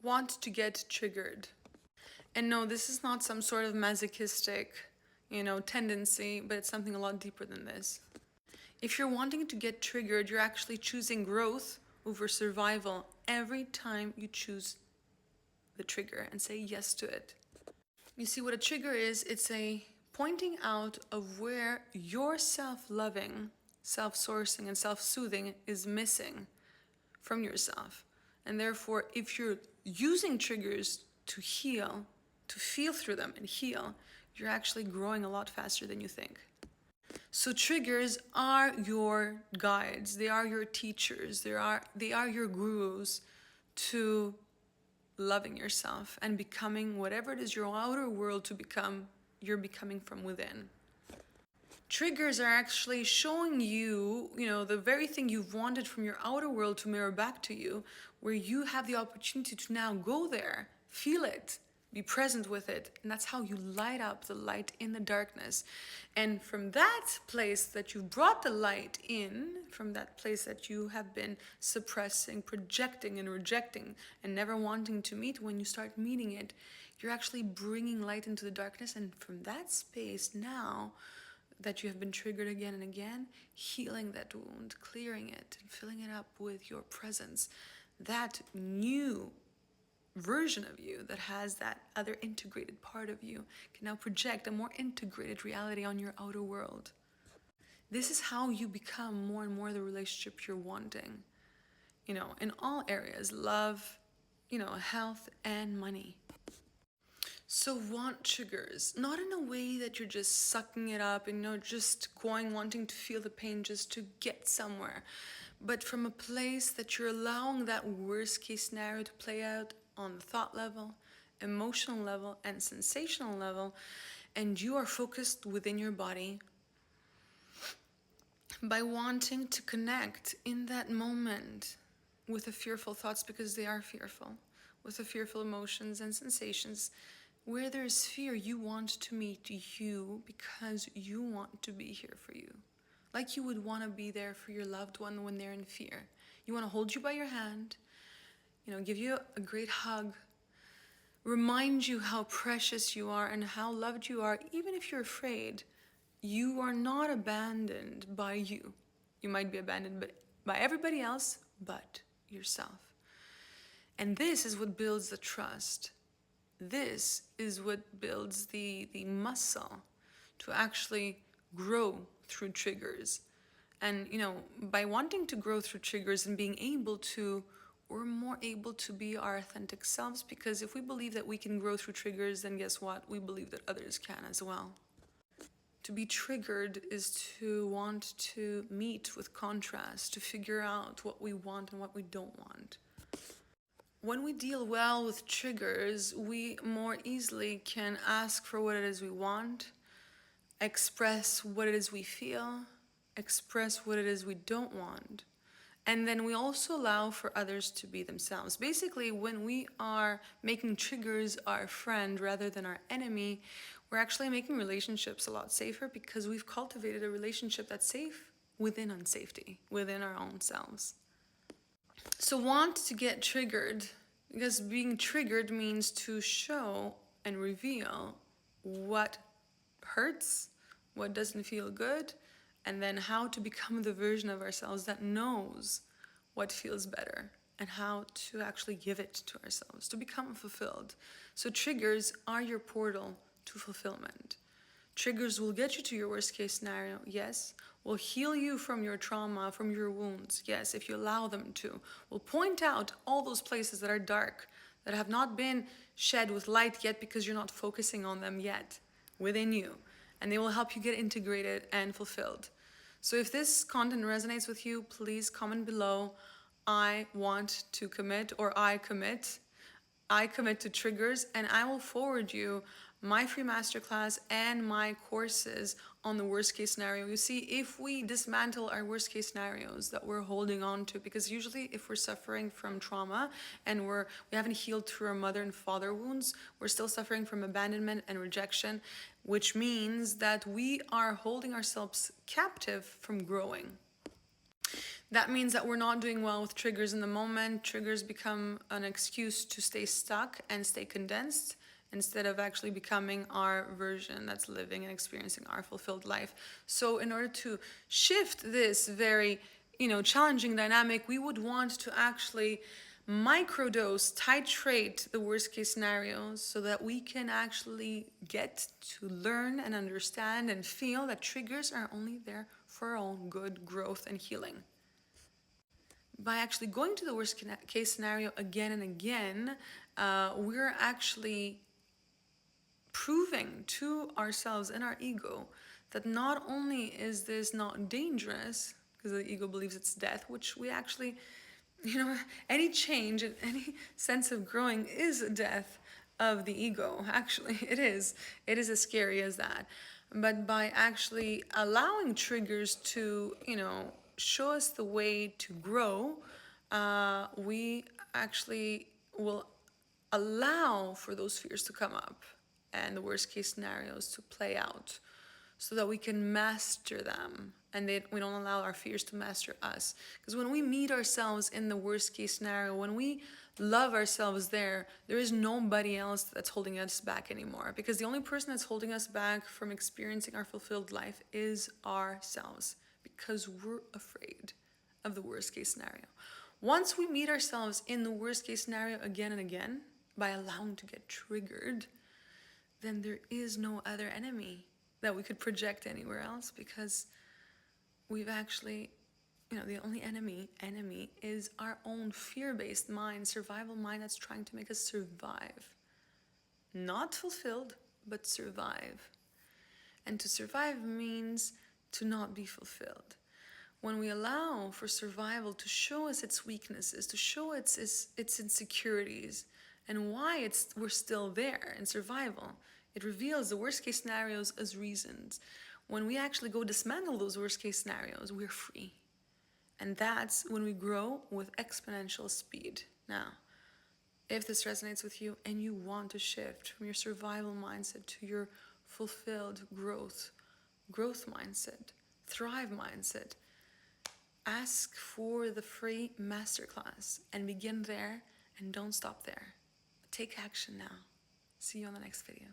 want to get triggered. And no, this is not some sort of masochistic, tendency, but it's something a lot deeper than this. If you're wanting to get triggered, you're actually choosing growth over survival every time you choose the trigger and say yes to it. You see, what a trigger is, it's a pointing out of where your self-loving, self-sourcing, and self-soothing is missing from yourself. And therefore, if you're using triggers to heal, to feel through them and heal, you're actually growing a lot faster than you think. So triggers are your guides, they are your teachers, they are your gurus to loving yourself and becoming whatever it is your outer world to become, you're becoming from within. Triggers are actually showing you, the very thing you've wanted from your outer world to mirror back to you, where you have the opportunity to now go there, feel it, be present with it. And that's how you light up the light in the darkness. And from that place that you brought the light in, from that place that you have been suppressing, projecting, and rejecting, and never wanting to meet, when you start meeting it, you're actually bringing light into the darkness. And from that space now, that you have been triggered again and again, healing that wound, clearing it, and filling it up with your presence. That new version of you that has that other integrated part of you can now project a more integrated reality on your outer world. This is how you become more and more the relationship you're wanting, in all areas, love, health and money. So want triggers, not in a way that you're just sucking it up and just wanting to feel the pain just to get somewhere, but from a place that you're allowing that worst case scenario to play out on the thought level, emotional level, and sensational level, and you are focused within your body by wanting to connect in that moment with the fearful thoughts, because they are fearful, with the fearful emotions and sensations. Where there's fear, you want to meet you because you want to be here for you. Like you would want to be there for your loved one when they're in fear. You want to hold you by your hand, give you a great hug, remind you how precious you are and how loved you are. Even if you're afraid, you are not abandoned by you. You might be abandoned by everybody else but yourself. And this is what builds the trust. This is what builds the muscle to actually grow through triggers. And, by wanting to grow through triggers and being able to, we're more able to be our authentic selves, because if we believe that we can grow through triggers, then guess what? We believe that others can as well. To be triggered is to want to meet with contrast, to figure out what we want and what we don't want. When we deal well with triggers, we more easily can ask for what it is we want, express what it is we feel, express what it is we don't want. And then we also allow for others to be themselves. Basically, when we are making triggers our friend rather than our enemy, we're actually making relationships a lot safer, because we've cultivated a relationship that's safe within unsafety, within our own selves. So want to get triggered, because being triggered means to show and reveal what hurts, what doesn't feel good, and then how to become the version of ourselves that knows what feels better and how to actually give it to ourselves, to become fulfilled. So triggers are your portal to fulfillment. Triggers will get you to your worst case scenario, yes. Will heal you from your trauma, from your wounds, yes, if you allow them to. Will point out all those places that are dark, that have not been shed with light yet because you're not focusing on them yet within you. And they will help you get integrated and fulfilled. So if this content resonates with you, please comment below, I want to commit, or I commit to triggers, and I will forward you my free masterclass and my courses on the worst case scenario. You see, if we dismantle our worst case scenarios that we're holding on to, because usually if we're suffering from trauma and we haven't healed through our mother and father wounds, we're still suffering from abandonment and rejection, which means that we are holding ourselves captive from growing. That means that we're not doing well with triggers in the moment. Triggers become an excuse to stay stuck and stay condensed instead of actually becoming our version that's living and experiencing our fulfilled life. So in order to shift this very, challenging dynamic, we would want to actually microdose, titrate the worst case scenarios so that we can actually get to learn and understand and feel that triggers are only there for our own good growth and healing. By actually going to the worst case scenario again and again, we're actually proving to ourselves and our ego that not only is this not dangerous, because the ego believes it's death, which we actually, any change and any sense of growing is a death of the ego. Actually, it is. It is as scary as that. But by actually allowing triggers to, show us the way to grow, we actually will allow for those fears to come up and the worst case scenarios to play out so that we can master them and we don't allow our fears to master us. Because when we meet ourselves in the worst case scenario, when we love ourselves there is nobody else that's holding us back anymore. Because the only person that's holding us back from experiencing our fulfilled life is ourselves, because we're afraid of the worst case scenario. Once we meet ourselves in the worst case scenario again and again, by allowing to get triggered, then there is no other enemy that we could project anywhere else, because we've actually, the only enemy is our own fear-based mind, survival mind that's trying to make us survive. Not fulfilled, but survive. And to survive means to not be fulfilled. When we allow for survival to show us its weaknesses, to show its insecurities, and why we're still there in survival, it reveals the worst case scenarios as reasons. When we actually go dismantle those worst case scenarios, we're free. And that's when we grow with exponential speed. Now, if this resonates with you and you want to shift from your survival mindset to your fulfilled growth mindset, thrive mindset, ask for the free masterclass and begin there, and don't stop there. Take action now. See you on the next video.